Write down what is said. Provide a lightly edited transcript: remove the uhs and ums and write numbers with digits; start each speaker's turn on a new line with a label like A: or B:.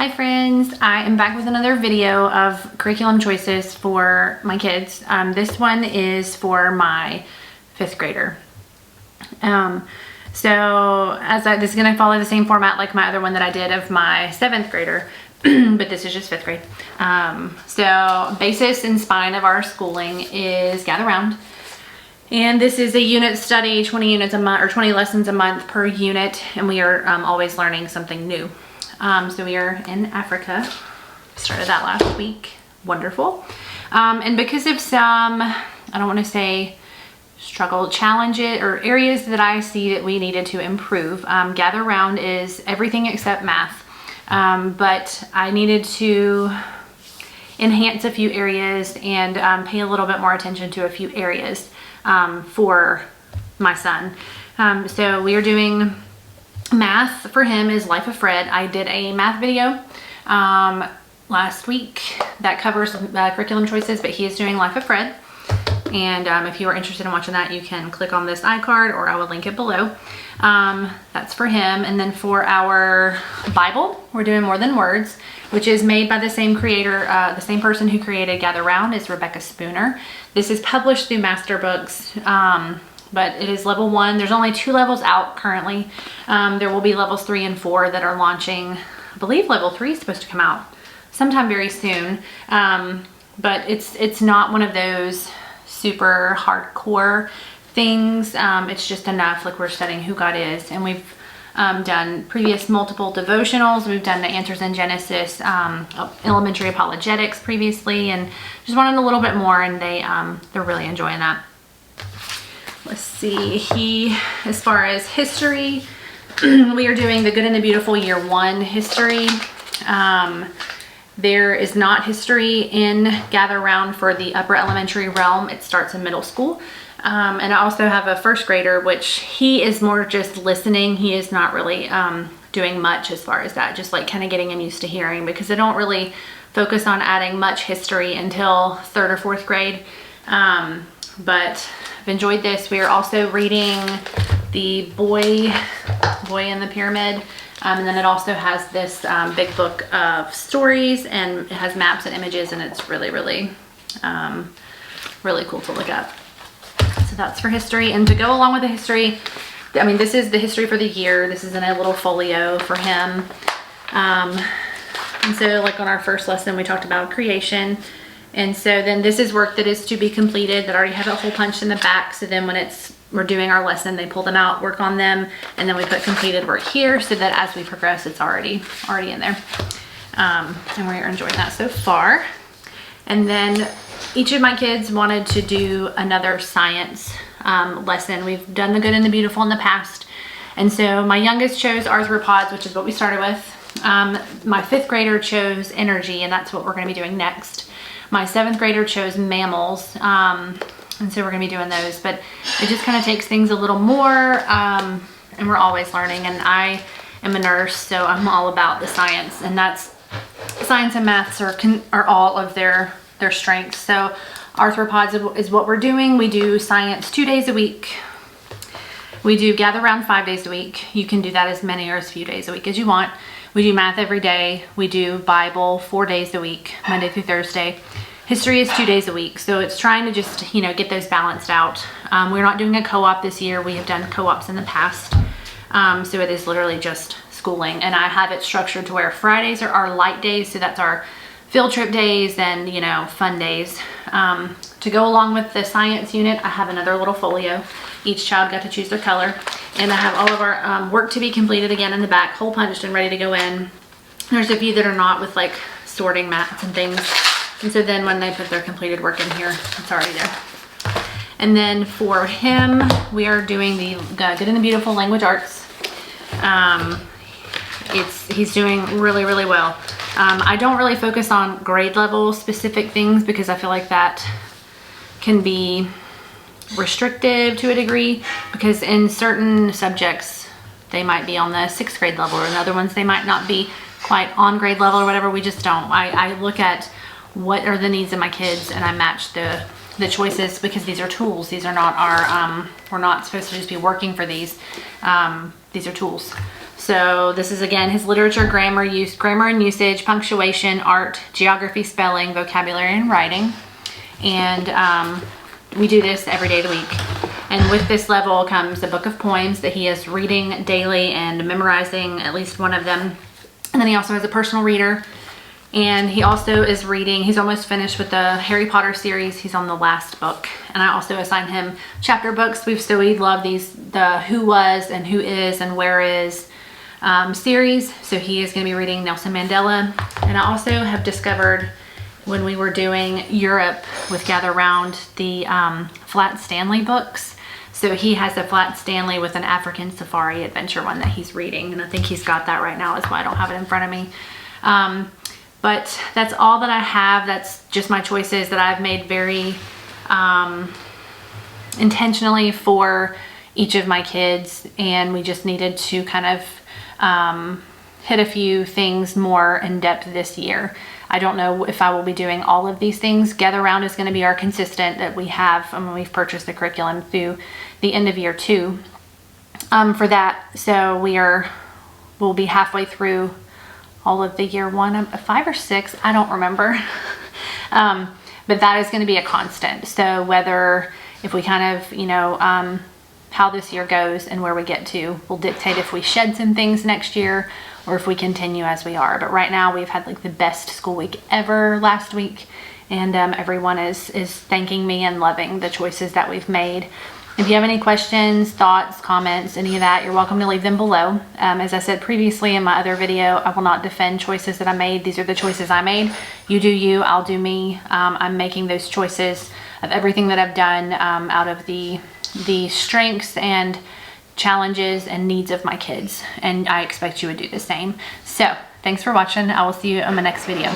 A: Hi friends, I am back with another video of curriculum choices for my kids. This one is for my 5th grader. This is going to follow the same format like my other one that I did of my 7th grader, but this is just 5th grade. So basis and spine of our schooling is gather round. And this is a unit study, 20 units a month or 20 lessons a month per unit, and we are always learning something new. So we are in Africa, started that last week, wonderful. And because of some, I don't want to say struggle, challenges or areas that I see that we needed to improve, gather round is everything except math. But I needed to enhance a few areas and pay a little bit more attention to a few areas for my son. So we are doing math for him is Life of Fred. I did a math video last week that covers curriculum choices, but he is doing Life of Fred. And if you are interested in watching that, you can click on this iCard or I will link it below. That's for him. And then for our Bible, we're doing More Than Words, which is made by the same creator, the same person who created Gather Round is Rebecca Spooner. This is published through Master Books. But it is level 1. There's only 2 levels out currently. There will be levels 3 and 4 that are launching. I believe level 3 is supposed to come out sometime very soon. But it's not one of those super hardcore things. It's just enough, like we're studying who God is. And we've done previous multiple devotionals. We've done the Answers in Genesis, elementary apologetics previously, and just wanted a little bit more, and they're really enjoying that. Let's see, as far as history, we are doing the Good and the Beautiful Year 1 history. There is not history in Gather Round for the upper elementary realm. It starts in middle school. And I also have a 1st grader, which he is more just listening. He is not really doing much as far as that, just like kind of getting him used to hearing, because they don't really focus on adding much history until 3rd or 4th grade. But I've enjoyed this. We are also reading the Boy in the Pyramid. And then it also has this big book of stories, and it has maps and images, and it's really, really, really cool to look up. So that's for history. And to go along with the history, I mean, this is the history for the year. This is in a little folio for him. And so like on our first lesson, we talked about creation. And so then this is work that is to be completed that I already have a hole punched in the back. So then when we're doing our lesson, they pull them out, work on them, and then we put completed work here so that as we progress, it's already in there. And we're enjoying that so far. And then each of my kids wanted to do another science lesson. We've done the Good and the Beautiful in the past. And so my youngest chose arthropods, which is what we started with. My 5th grader chose energy, and that's what we're going to be doing next. My 7th grader chose mammals, and so we're going to be doing those, but it just kind of takes things a little more, and we're always learning, and I am a nurse, so I'm all about the science, and that's science and maths are all of their strengths. So arthropods is what we're doing. We do science 2 days a week. We do gather round 5 days a week. You can do that as many or as few days a week as you want. We do math every day. We do Bible 4 days a week, Monday through Thursday. History is 2 days a week. So it's trying to just, get those balanced out. We're not doing a co-op this year. We have done co-ops in the past. So it is literally just schooling. And I have it structured to where Fridays are our light days. So that's our field trip days and, fun days. To go along with the science unit, I have another little folio. Each child got to choose their color. And I have all of our work to be completed again in the back, hole punched and ready to go in. There's a few that are not with like sorting mats and things. And so then when they put their completed work in here, it's already there. And then for him, we are doing the Good and the Beautiful Language Arts. He's doing really, really well. I don't really focus on grade level specific things because I feel like that can be restrictive to a degree, because in certain subjects they might be on the 6th grade level, or in other ones they might not be quite on grade level or whatever. We just don't. I look at what are the needs of my kids and I match the choices, because these are tools. These are not our we're not supposed to just be working for these. These are tools. So this is again his literature, grammar and usage, punctuation, art, geography, spelling, vocabulary, and writing. And we do this every day of the week. And with this level comes a book of poems that he is reading daily and memorizing at least one of them. And then he also has a personal reader. And he also is reading, he's almost finished with the Harry Potter series. He's on the last book. And I also assign him chapter books. We love these, the who was and who is and where is series. So he is going to be reading Nelson Mandela. And I also have discovered when we were doing Europe with Gather Round, the Flat Stanley books. So he has a Flat Stanley with an African safari adventure one that he's reading. And I think he's got that right now. That's why I don't have it in front of me. But that's all that I have. That's just my choices that I've made very intentionally for each of my kids. And we just needed to kind of hit a few things more in depth this year. I don't know if I will be doing all of these things. Gather Round is going to be our consistent that we have when we've purchased the curriculum through the end of year 2 for that. So we'll be halfway through all of the year 1, 5 or 6, I don't remember. But that is going to be a constant. So whether if we kind of, you know, how this year goes and where we get to will dictate if we shed some things next year or if we continue as we are. But right now we've had like the best school week ever last week, and everyone is thanking me and loving the choices that we've made. If you have any questions, thoughts, comments, any of that, you're welcome to leave them below. As I said previously in my other video, I will not defend choices that I made. These are the choices I made. You do you, I'll do me. I'm making those choices of everything that I've done out of the strengths and challenges and needs of my kids. And I expect you would do the same. So thanks for watching. I will see you in my next video.